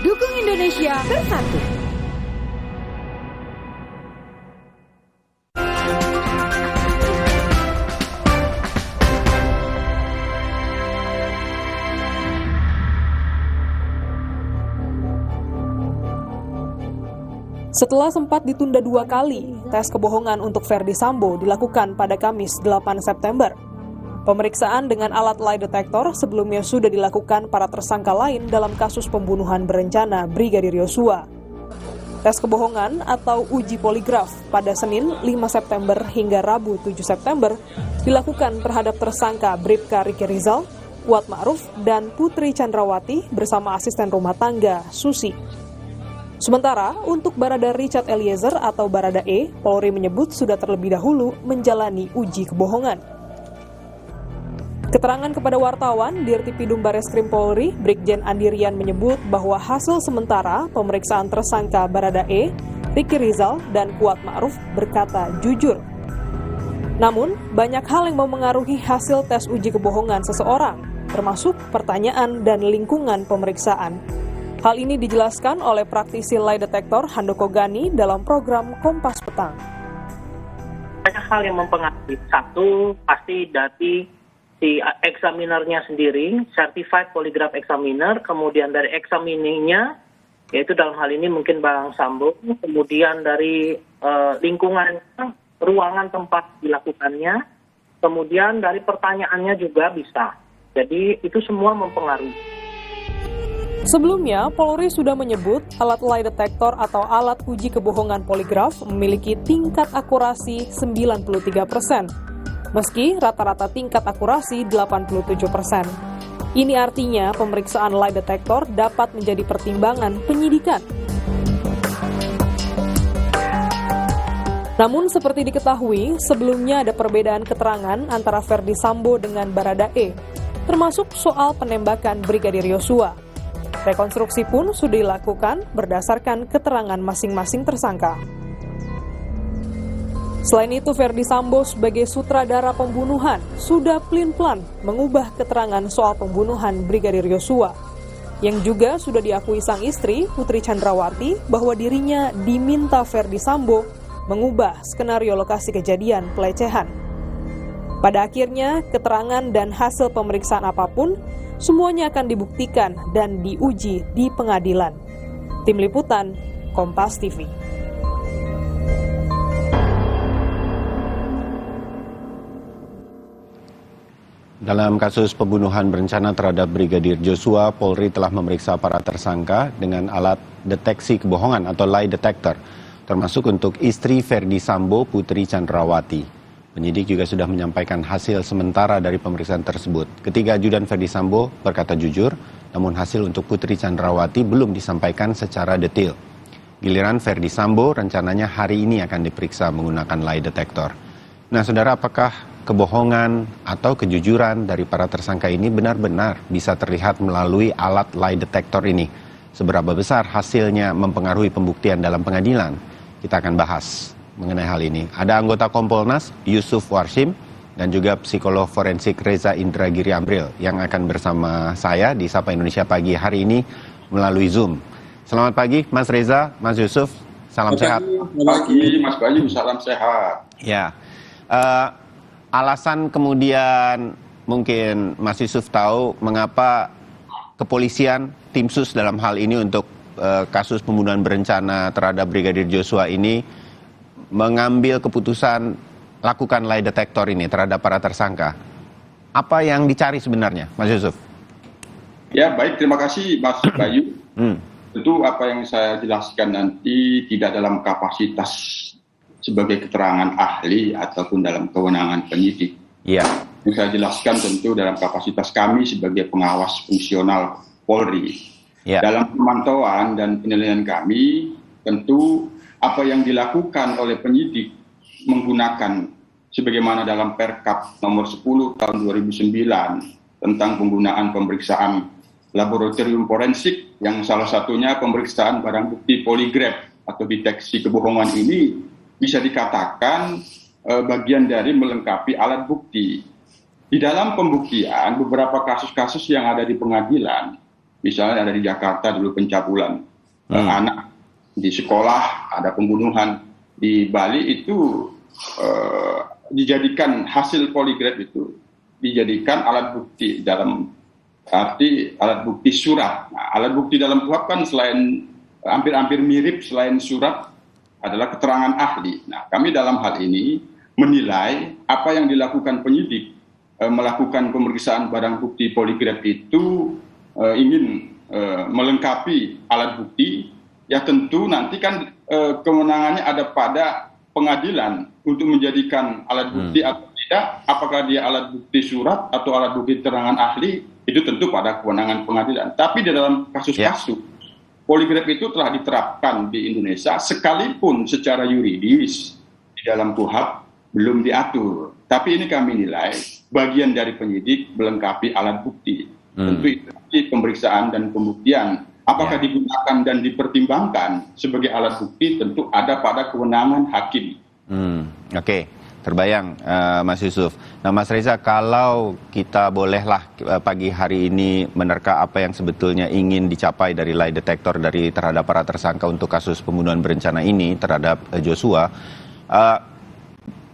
Dukung Indonesia Bersatu. Setelah sempat ditunda 2 kali, tes kebohongan untuk Ferdy Sambo dilakukan pada Kamis 8 September. Pemeriksaan dengan alat lie detector sebelumnya sudah dilakukan para tersangka lain dalam kasus pembunuhan berencana Brigadir Yosua. Tes kebohongan atau uji poligraf pada Senin 5 September hingga Rabu 7 September dilakukan terhadap tersangka Bribka Ricky Rizal, Kuat Ma'ruf, dan Putri Chandrawati bersama asisten rumah tangga Susi. Sementara untuk Barada Richard Eliezer atau Barada E, Polri menyebut sudah terlebih dahulu menjalani uji kebohongan. Keterangan kepada wartawan, Dirtipidum Bareskrim Polri, Brigjen Andirian menyebut bahwa hasil sementara pemeriksaan tersangka Barada E, Ricky Rizal, dan Kuat Ma'ruf berkata jujur. Namun, banyak hal yang memengaruhi hasil tes uji kebohongan seseorang, termasuk pertanyaan dan lingkungan pemeriksaan. Hal ini dijelaskan oleh praktisi lie detector Handoko Gani dalam program Kompas Petang. Banyak hal yang mempengaruhi. Satu, pasti dari si examinernya sendiri, Certified Polygraph Examiner, kemudian dari examiningnya, yaitu dalam hal ini mungkin Bang Sambo, kemudian dari lingkungan, ruangan tempat dilakukannya, kemudian dari pertanyaannya juga bisa. Jadi itu semua mempengaruhi. Sebelumnya, Polri sudah menyebut alat lie detector atau alat uji kebohongan poligraf memiliki tingkat akurasi 93%, meski rata-rata tingkat akurasi 87%. Ini artinya pemeriksaan lie detector dapat menjadi pertimbangan penyidikan. Namun seperti diketahui, sebelumnya ada perbedaan keterangan antara Ferdy Sambo dengan Barada E, termasuk soal penembakan Brigadir Yosua. Rekonstruksi pun sudah dilakukan berdasarkan keterangan masing-masing tersangka. Selain itu, Ferdy Sambo sebagai sutradara pembunuhan sudah pelin-pelan mengubah keterangan soal pembunuhan Brigadir Yosua, yang juga sudah diakui sang istri, Putri Chandrawati, bahwa dirinya diminta Ferdy Sambo mengubah skenario lokasi kejadian pelecehan. Pada akhirnya, keterangan dan hasil pemeriksaan apapun semuanya akan dibuktikan dan diuji di pengadilan. Tim Liputan, Kompas TV. Dalam kasus pembunuhan berencana terhadap Brigadir Joshua, Polri telah memeriksa para tersangka dengan alat deteksi kebohongan atau lie detector, termasuk untuk istri Ferdy Sambo, Putri Chandrawati. Penyidik juga sudah menyampaikan hasil sementara dari pemeriksaan tersebut. Ketiga ajudan Ferdy Sambo berkata jujur, namun hasil untuk Putri Chandrawati belum disampaikan secara detail. Giliran Ferdy Sambo rencananya hari ini akan diperiksa menggunakan lie detector. Nah, saudara, apakah kebohongan atau kejujuran dari para tersangka ini benar-benar bisa terlihat melalui alat lie detector ini? Seberapa besar hasilnya mempengaruhi pembuktian dalam pengadilan? Kita akan bahas mengenai hal ini. Ada anggota Kompolnas, Yusuf Warshim, dan juga psikolog forensik Reza Indragiri Amril yang akan bersama saya di Sapa Indonesia Pagi hari ini melalui Zoom. Selamat pagi, Mas Reza, Mas Yusuf, salam sehat. Selamat pagi, Mas Bayu, salam sehat. Ya, alasan kemudian mungkin Mas Yusuf tahu mengapa kepolisian, tim sus dalam hal ini untuk kasus pembunuhan berencana terhadap Brigadir Joshua ini mengambil keputusan lakukan lie detector ini terhadap para tersangka. Apa yang dicari sebenarnya, Mas Yusuf? Ya, baik, terima kasih Mas Bayu. Tentu apa yang saya jelaskan nanti tidak dalam kapasitas sebagai keterangan ahli ataupun dalam kewenangan penyidik. Iya. Yang saya jelaskan tentu dalam kapasitas kami sebagai pengawas fungsional Polri. Ya. Dalam pemantauan dan penilaian kami, tentu apa yang dilakukan oleh penyidik menggunakan sebagaimana dalam Perkap nomor 10 tahun 2009 tentang penggunaan pemeriksaan laboratorium forensik yang salah satunya pemeriksaan barang bukti poligraf atau deteksi kebohongan ini bisa dikatakan bagian dari melengkapi alat bukti. Di dalam pembuktian beberapa kasus-kasus yang ada di pengadilan misalnya ada di Jakarta dulu pencabulan anak, di sekolah ada pembunuhan, di Bali itu dijadikan hasil poligraf itu dijadikan alat bukti dalam arti alat bukti surat. Nah, alat bukti dalam KUHP kan selain hampir-hampir mirip selain surat adalah keterangan ahli. Nah, kami dalam hal ini menilai apa yang dilakukan penyidik melakukan pemeriksaan barang bukti poligraf itu ingin melengkapi alat bukti, ya tentu nanti kan kewenangannya ada pada pengadilan untuk menjadikan alat bukti atau tidak, apakah dia alat bukti surat atau alat bukti keterangan ahli, itu tentu pada kewenangan pengadilan. Tapi di dalam kasus-kasus poligraf itu telah diterapkan di Indonesia, sekalipun secara yuridis di dalam KUHP belum diatur. Tapi ini kami nilai bagian dari penyidik melengkapi alat bukti. Tentu itu pemeriksaan dan pembuktian. Apakah digunakan dan dipertimbangkan sebagai alat bukti tentu ada pada kewenangan hakim. Oke. Terbayang, Mas Yusuf. Nah, Mas Reza, kalau kita bolehlah pagi hari ini menerka apa yang sebetulnya ingin dicapai dari lie detector terhadap para tersangka untuk kasus pembunuhan berencana ini terhadap Joshua,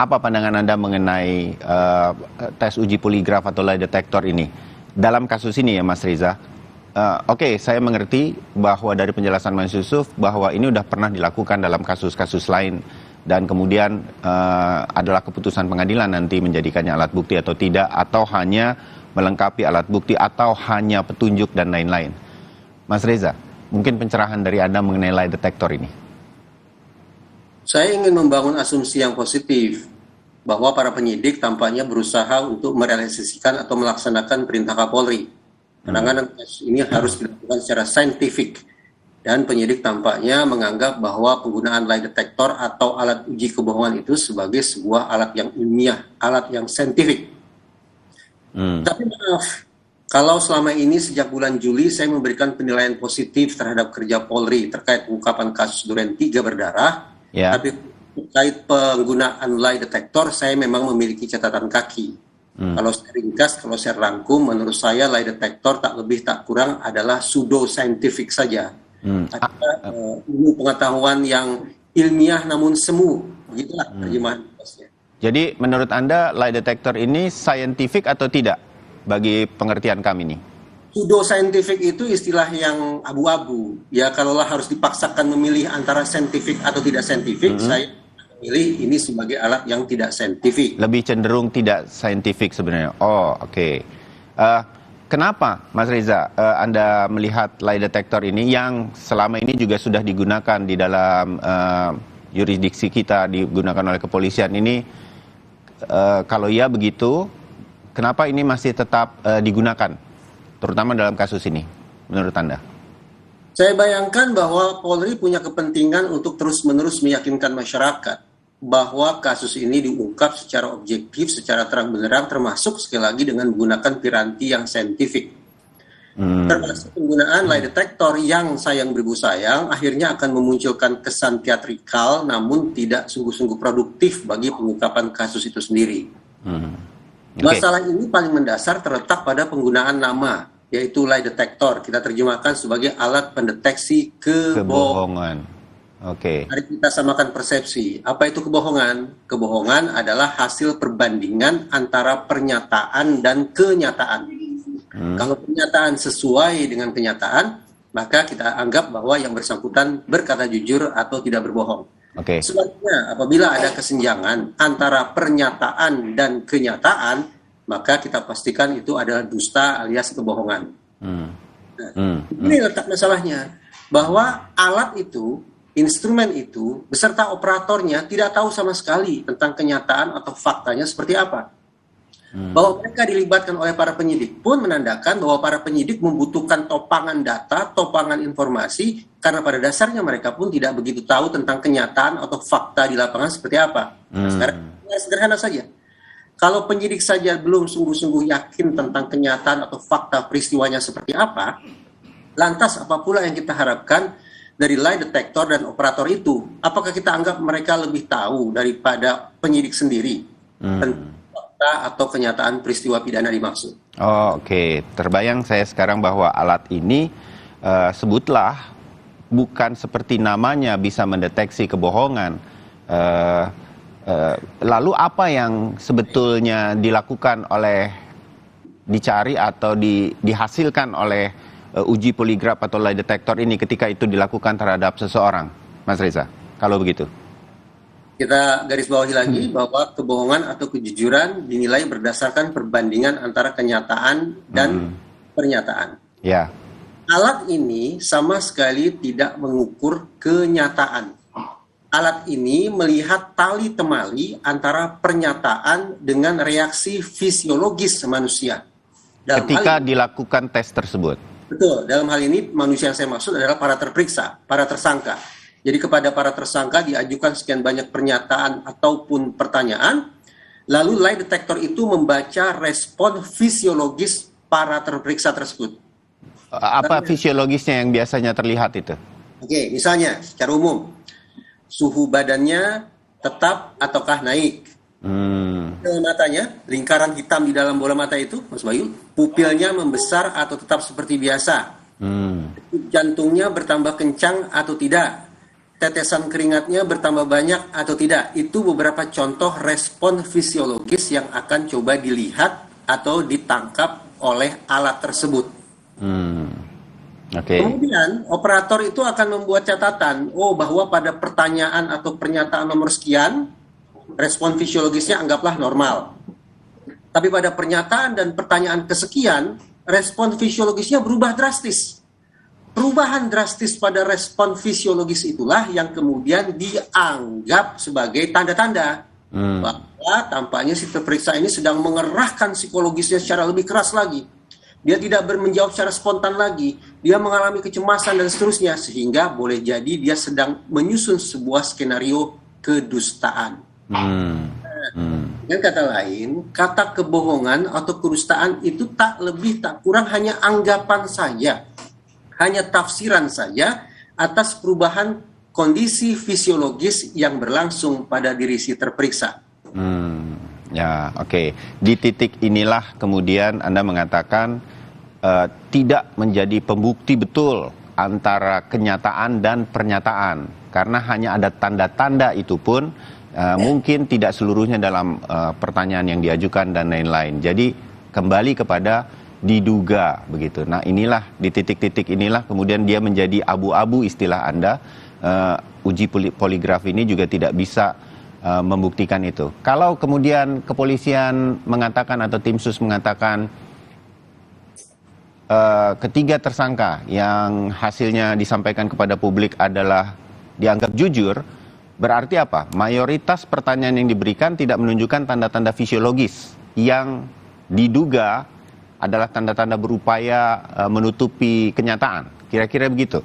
apa pandangan Anda mengenai tes uji poligraf atau lie detector ini? Dalam kasus ini ya, Mas Reza, oke, saya mengerti bahwa dari penjelasan Mas Yusuf bahwa ini sudah pernah dilakukan dalam kasus-kasus lain, dan kemudian adalah keputusan pengadilan nanti menjadikannya alat bukti atau tidak, atau hanya melengkapi alat bukti, atau hanya petunjuk dan lain-lain. Mas Reza, mungkin pencerahan dari Anda mengenai lie detector ini. Saya ingin membangun asumsi yang positif bahwa para penyidik tampaknya berusaha untuk merealisasikan atau melaksanakan perintah Kapolri. Penanganan kasus ini harus dilakukan secara saintifik. Dan penyidik tampaknya menganggap bahwa penggunaan lie detector atau alat uji kebohongan itu sebagai sebuah alat yang ilmiah, alat yang saintifik. Tapi maaf, kalau selama ini sejak bulan Juli saya memberikan penilaian positif terhadap kerja Polri terkait pengungkapan kasus Duren 3 berdarah, tapi terkait penggunaan lie detector saya memang memiliki catatan kaki. Kalau saya ringkas, kalau saya rangkum, menurut saya lie detector tak lebih tak kurang adalah pseudo scientific saja. Ilmu pengetahuan yang ilmiah namun semu, begitulah terjemahan. Jadi menurut Anda lie detector ini scientific atau tidak bagi pengertian kami nih? Pseudo scientific itu istilah yang abu-abu. Ya kalaulah harus dipaksakan memilih antara scientific atau tidak scientific, saya memilih ini sebagai alat yang tidak scientific. Lebih cenderung tidak scientific sebenarnya. Oh, oke. Kenapa, Mas Reza, Anda melihat lie detector ini yang selama ini juga sudah digunakan di dalam yurisdiksi kita, digunakan oleh kepolisian ini, kalau ya begitu, kenapa ini masih tetap digunakan, terutama dalam kasus ini, menurut Anda? Saya bayangkan bahwa Polri punya kepentingan untuk terus-menerus meyakinkan masyarakat bahwa kasus ini diungkap secara objektif, secara terang-benderang, termasuk sekali lagi dengan menggunakan piranti yang saintifik. Termasuk penggunaan lie detector yang sayang beribu sayang akhirnya akan memunculkan kesan teatrikal namun tidak sungguh-sungguh produktif bagi pengungkapan kasus itu sendiri. Masalah ini paling mendasar terletak pada penggunaan nama, yaitu lie detector. Kita terjemahkan sebagai alat pendeteksi kebohongan. Mari kita samakan persepsi. Apa itu kebohongan? Kebohongan adalah hasil perbandingan antara pernyataan dan kenyataan. Kalau pernyataan sesuai dengan kenyataan, maka kita anggap bahwa yang bersangkutan berkata jujur atau tidak berbohong. Sebaliknya, apabila ada kesenjangan antara pernyataan dan kenyataan, maka kita pastikan itu adalah dusta alias kebohongan. Ini letak masalahnya, bahwa alat itu, instrumen itu, beserta operatornya tidak tahu sama sekali tentang kenyataan atau faktanya seperti apa. Bahwa mereka dilibatkan oleh para penyidik pun menandakan bahwa para penyidik membutuhkan topangan data, topangan informasi, karena pada dasarnya mereka pun tidak begitu tahu tentang kenyataan atau fakta di lapangan seperti apa. Sekarang sederhana saja. Kalau penyidik saja belum sungguh-sungguh yakin tentang kenyataan atau fakta peristiwanya seperti apa, lantas apa pula yang kita harapkan dari lie detector dan operator itu? Apakah kita anggap mereka lebih tahu daripada penyidik sendiri? fakta atau kenyataan peristiwa pidana dimaksud. Oh, oke. Terbayang saya sekarang bahwa alat ini sebutlah bukan seperti namanya bisa mendeteksi kebohongan. Lalu apa yang sebetulnya dilakukan dicari atau dihasilkan oleh uji poligraf atau lie detector ini ketika itu dilakukan terhadap seseorang, Mas Reza? Kalau begitu. Kita garis bawahi lagi bahwa kebohongan atau kejujuran dinilai berdasarkan perbandingan antara kenyataan dan pernyataan. Ya. Alat ini sama sekali tidak mengukur kenyataan. Alat ini melihat tali temali antara pernyataan dengan reaksi fisiologis manusia. Ketika dilakukan tes tersebut. Betul, dalam hal ini manusia yang saya maksud adalah para terperiksa, para tersangka. Jadi kepada para tersangka diajukan sekian banyak pernyataan ataupun pertanyaan, lalu lie detector itu membaca respon fisiologis para terperiksa tersebut. Apa fisiologisnya yang biasanya terlihat itu? Oke, misalnya secara umum, suhu badannya tetap ataukah naik? Matanya, lingkaran hitam di dalam bola mata itu, Mas Bayu, pupilnya membesar atau tetap seperti biasa? Jantungnya bertambah kencang atau tidak? Tetesan keringatnya bertambah banyak atau tidak? Itu beberapa contoh respon fisiologis yang akan coba dilihat atau ditangkap oleh alat tersebut. Okay. Kemudian operator itu akan membuat catatan, bahwa pada pertanyaan atau pernyataan nomor sekian, respon fisiologisnya anggaplah normal. Tapi pada pernyataan dan pertanyaan kesekian, respon fisiologisnya berubah drastis. Perubahan drastis pada respon fisiologis itulah yang kemudian dianggap sebagai tanda-tanda bahwa tampaknya si terperiksa ini sedang mengerahkan psikologisnya secara lebih keras lagi. Dia tidak menjawab secara spontan lagi. Dia mengalami kecemasan dan seterusnya. Sehingga boleh jadi dia sedang menyusun sebuah skenario kedustaan. Dengan kata lain, kata kebohongan atau kedustaan itu tak lebih tak kurang hanya anggapan saja. Hanya tafsiran saja atas perubahan kondisi fisiologis yang berlangsung pada diri si terperiksa. Ya, oke. Di titik inilah kemudian Anda mengatakan tidak menjadi pembukti betul antara kenyataan dan pernyataan. Karena hanya ada tanda-tanda itu pun mungkin tidak seluruhnya dalam pertanyaan yang diajukan dan lain-lain. Jadi kembali kepada diduga begitu. Nah, inilah di titik-titik inilah kemudian dia menjadi abu-abu istilah Anda. Uji poligraf ini juga tidak bisa membuktikan itu. Kalau kemudian kepolisian mengatakan atau tim sus mengatakan ketiga tersangka yang hasilnya disampaikan kepada publik adalah dianggap jujur, berarti apa? Mayoritas pertanyaan yang diberikan tidak menunjukkan tanda-tanda fisiologis yang diduga adalah tanda-tanda berupaya menutupi kenyataan. Kira-kira begitu,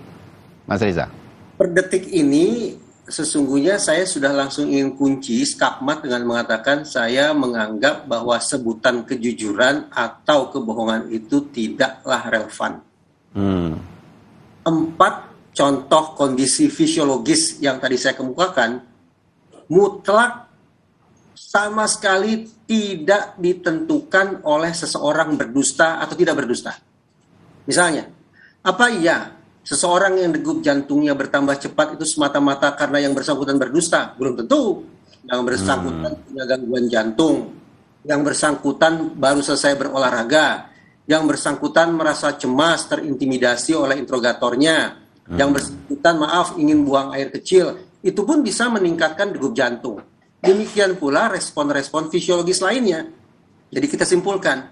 Mas Reza? Per detik ini sesungguhnya saya sudah langsung ingin kunci skakmat dengan mengatakan saya menganggap bahwa sebutan kejujuran atau kebohongan itu tidaklah relevan. 4 contoh kondisi fisiologis yang tadi saya kemukakan mutlak sama sekali tidak ditentukan oleh seseorang berdusta atau tidak berdusta. Misalnya, apa iya seseorang yang degup jantungnya bertambah cepat itu semata-mata karena yang bersangkutan berdusta? Belum tentu. Yang bersangkutan punya gangguan jantung, yang bersangkutan baru selesai berolahraga, yang bersangkutan merasa cemas, terintimidasi oleh interrogatornya, yang bersangkutan ingin buang air kecil, itu pun bisa meningkatkan degup jantung. Demikian pula respon-respon fisiologis lainnya. Jadi kita simpulkan,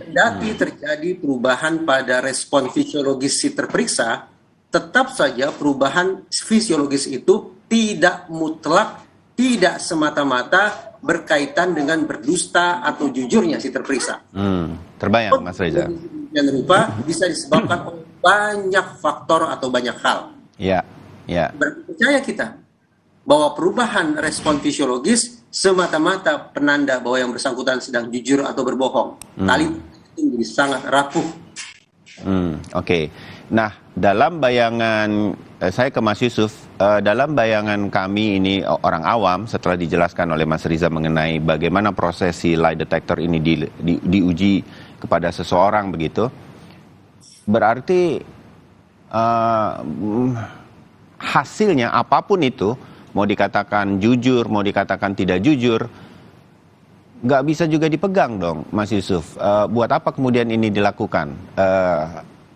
kendati terjadi perubahan pada respon fisiologis si terperiksa, tetap saja perubahan fisiologis itu tidak mutlak, tidak semata-mata berkaitan dengan berdusta atau jujurnya si terperiksa. Terbayang, Mas Reza. Yang rupa bisa disebabkan oleh banyak faktor atau banyak hal. Ya. Percaya kita bahwa perubahan respon fisiologis semata-mata penanda bahwa yang bersangkutan sedang jujur atau berbohong. Tali itu menjadi sangat rapuh. Oke. Nah, dalam bayangan saya ke Mas Yusuf, dalam bayangan kami ini orang awam setelah dijelaskan oleh Mas Riza mengenai bagaimana proses si lie detector ini diuji kepada seseorang begitu, berarti hasilnya apapun itu, mau dikatakan jujur, mau dikatakan tidak jujur, nggak bisa juga dipegang dong, Mas Yusuf. Buat apa kemudian ini dilakukan?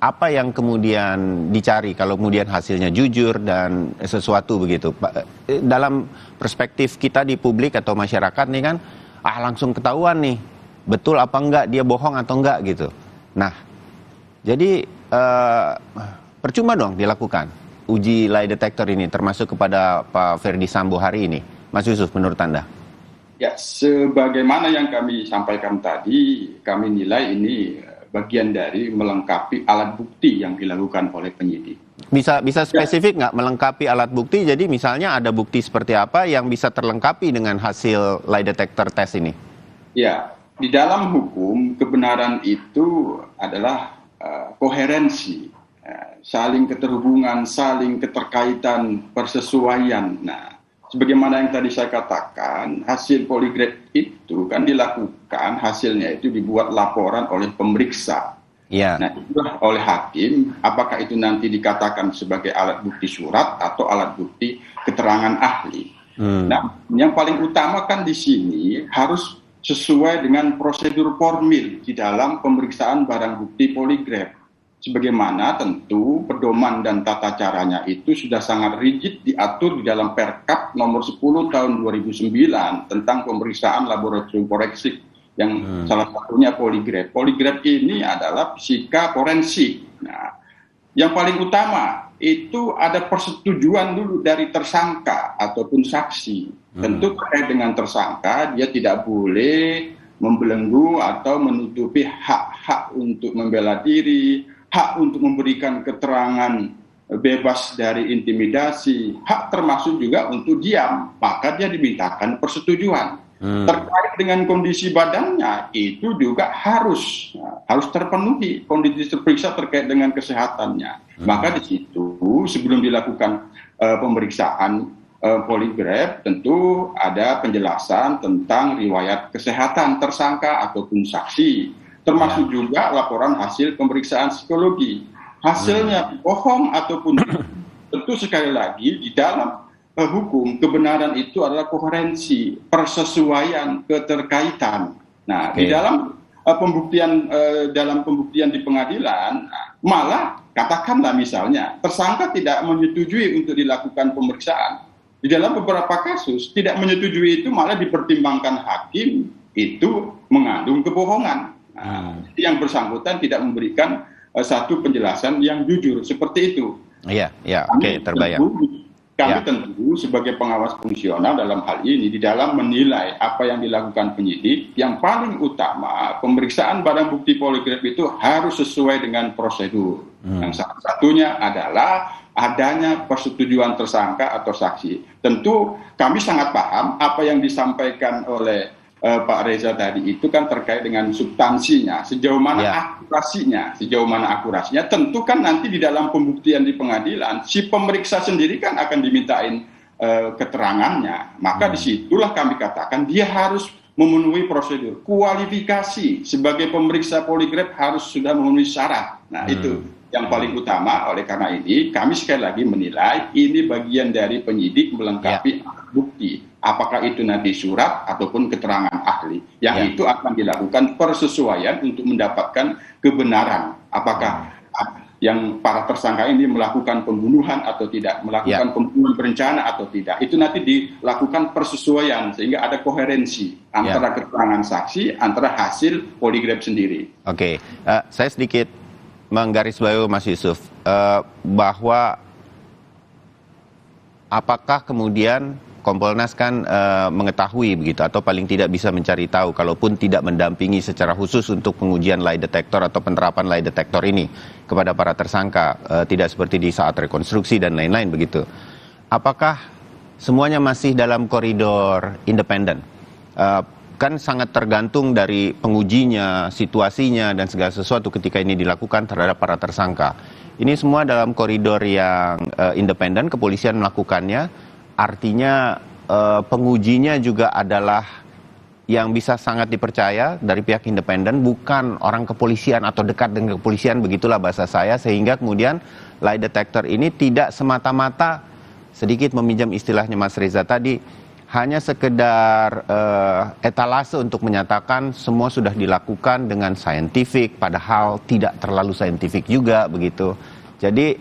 Apa yang kemudian dicari kalau kemudian hasilnya jujur dan sesuatu begitu? Dalam perspektif kita di publik atau masyarakat nih kan, langsung ketahuan nih, betul apa enggak, dia bohong atau enggak gitu. Nah, jadi percuma dong dilakukan uji lie detector ini, termasuk kepada Pak Ferdi Sambo hari ini. Mas Yusuf, menurut Anda? Ya, sebagaimana yang kami sampaikan tadi, kami nilai ini bagian dari melengkapi alat bukti yang dilakukan oleh penyidik. Bisa spesifik nggak melengkapi alat bukti? Jadi misalnya ada bukti seperti apa yang bisa terlengkapi dengan hasil lie detector test ini? Ya, di dalam hukum kebenaran itu adalah koherensi, saling keterhubungan, saling keterkaitan, persesuaian. Nah, sebagaimana yang tadi saya katakan, hasil poligraf itu kan dilakukan, hasilnya itu dibuat laporan oleh pemeriksa. Ya. Nah, itulah oleh hakim, apakah itu nanti dikatakan sebagai alat bukti surat atau alat bukti keterangan ahli. Nah, yang paling utama kan di sini harus sesuai dengan prosedur formil di dalam pemeriksaan barang bukti poligraf. Sebagaimana tentu pedoman dan tata caranya itu sudah sangat rigid diatur di dalam Perkap nomor 10 tahun 2009 tentang pemeriksaan laboratorium forensik yang salah satunya poligraf. Poligraf ini adalah fisika forensik. Nah, yang paling utama itu ada persetujuan dulu dari tersangka ataupun saksi. Tentu terkait dengan tersangka, dia tidak boleh membelenggu atau menutupi hak-hak untuk membela diri, hak untuk memberikan keterangan bebas dari intimidasi, hak termasuk juga untuk diam, maka dia dimintakan persetujuan. Terkait dengan kondisi badannya, itu juga harus terpenuhi kondisi terperiksa terkait dengan kesehatannya. Maka di situ sebelum dilakukan pemeriksaan poligraf, tentu ada penjelasan tentang riwayat kesehatan tersangka ataupun saksi. Termasuk juga laporan hasil pemeriksaan psikologi. Hasilnya bohong ataupun tentu sekali lagi di dalam hukum kebenaran itu adalah koherensi, persesuaian, keterkaitan. Nah, di dalam pembuktian di pengadilan, malah katakanlah misalnya tersangka tidak menyetujui untuk dilakukan pemeriksaan. Di dalam beberapa kasus tidak menyetujui itu malah dipertimbangkan hakim itu mengandung kebohongan. Yang bersangkutan tidak memberikan satu penjelasan yang jujur seperti itu. Iya, oke, terbayang. Kami tentu sebagai pengawas fungsional dalam hal ini di dalam menilai apa yang dilakukan penyidik, yang paling utama pemeriksaan barang bukti poligraf itu harus sesuai dengan prosedur. Yang salah satunya adalah adanya persetujuan tersangka atau saksi. Tentu kami sangat paham apa yang disampaikan oleh Pak Reza tadi itu kan terkait dengan substansinya, sejauh mana akurasinya, tentu kan nanti di dalam pembuktian di pengadilan, si pemeriksa sendiri kan akan dimintain keterangannya. Maka disitulah kami katakan dia harus memenuhi prosedur. Kualifikasi sebagai pemeriksa poligraf harus sudah memenuhi syarat. Nah itu yang paling utama. Oleh karena ini kami sekali lagi menilai ini bagian dari penyidik melengkapi bukti. Apakah itu nanti surat ataupun keterangan ahli. Yang itu akan dilakukan persesuaian untuk mendapatkan kebenaran. Apakah yang para tersangka ini melakukan pembunuhan atau tidak, melakukan pembunuhan berencana atau tidak. Itu nanti dilakukan persesuaian sehingga ada koherensi antara keterangan saksi, antara hasil poligraf sendiri. Oke, saya sedikit menggarisbawahi Mas Yusuf, bahwa apakah kemudian Kompolnas kan mengetahui begitu atau paling tidak bisa mencari tahu kalaupun tidak mendampingi secara khusus untuk pengujian lie detector atau penerapan lie detector ini kepada para tersangka, tidak seperti di saat rekonstruksi dan lain-lain begitu. Apakah semuanya masih dalam koridor independen? Kan sangat tergantung dari pengujinya, situasinya dan segala sesuatu ketika ini dilakukan terhadap para tersangka. Ini semua dalam koridor yang independen, kepolisian melakukannya, artinya pengujinya juga adalah yang bisa sangat dipercaya dari pihak independen, bukan orang kepolisian atau dekat dengan kepolisian, begitulah bahasa saya, sehingga kemudian lie detector ini tidak semata-mata, sedikit meminjam istilahnya Mas Reza tadi, hanya sekedar etalase untuk menyatakan semua sudah dilakukan dengan saintifik, padahal tidak terlalu saintifik juga begitu. Jadi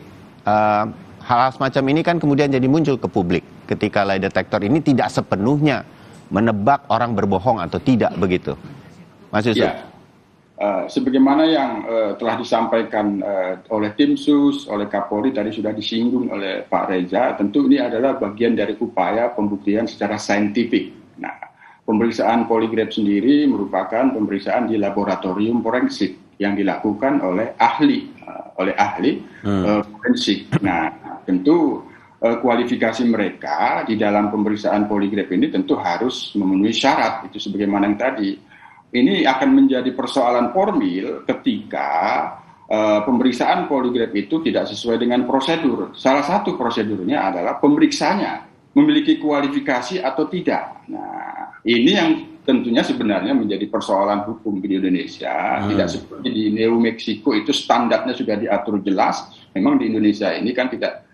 hal-hal semacam ini kan kemudian jadi muncul ke publik ketika lie detector ini tidak sepenuhnya menebak orang berbohong atau tidak begitu, Mas Yusuf. Ya. Sebagaimana yang telah disampaikan oleh tim sus, oleh Kapolri, tadi sudah disinggung oleh Pak Reza, tentu ini adalah bagian dari upaya pembuktian secara saintifik. Nah, pemeriksaan poligraf sendiri merupakan pemeriksaan di laboratorium forensik yang dilakukan oleh ahli forensik. Nah, tentu kualifikasi mereka di dalam pemeriksaan poligraf ini tentu harus memenuhi syarat, itu sebagaimana yang tadi. Ini akan menjadi persoalan formil ketika pemeriksaan poligraf itu tidak sesuai dengan prosedur. Salah satu prosedurnya adalah pemeriksanya memiliki kualifikasi atau tidak. Nah, ini yang tentunya sebenarnya menjadi persoalan hukum di Indonesia. Tidak seperti di New Mexico itu standarnya sudah diatur jelas. Memang di Indonesia ini kan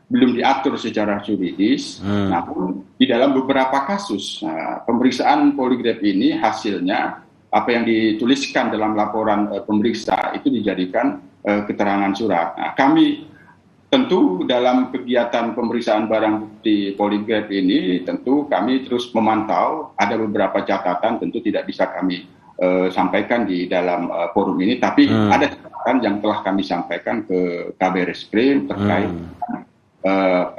belum diatur secara juridis. Namun di dalam beberapa kasus pemeriksaan poligraf ini hasilnya apa yang dituliskan dalam laporan pemeriksa itu dijadikan keterangan surat. Nah, kami tentu dalam kegiatan pemeriksaan barang bukti poligraf ini tentu kami terus memantau, ada beberapa catatan tentu tidak bisa kami sampaikan di dalam forum ini, tapi ada catatan yang telah kami sampaikan ke Kabaireskrim terkait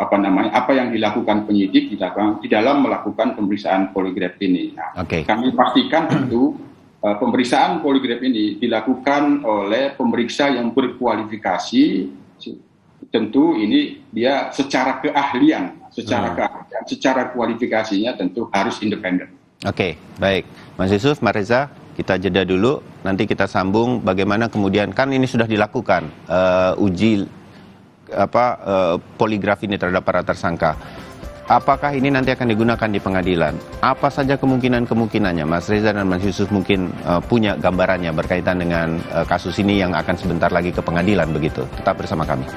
apa yang dilakukan penyidik di dalam melakukan pemeriksaan poligraf ini. Nah, kami pastikan tentu pemeriksaan poligraf ini dilakukan oleh pemeriksa yang berkualifikasi, tentu ini dia secara keahlian, secara kualifikasinya tentu harus independen. Oke, baik. Mas Yusuf, Mas Reza, kita jeda dulu, nanti kita sambung bagaimana kemudian, kan ini sudah dilakukan uji poligraf ini terhadap para tersangka. Apakah ini nanti akan digunakan di pengadilan? Apa saja kemungkinannya? Mas Reza dan Mas Yusuf mungkin punya gambarannya berkaitan dengan kasus ini yang akan sebentar lagi ke pengadilan begitu. Tetap bersama kami.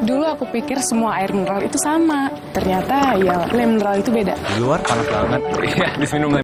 Dulu aku pikir semua air mineral itu sama. Ternyata ya air mineral itu beda. Di luar panas banget. Iya, di sini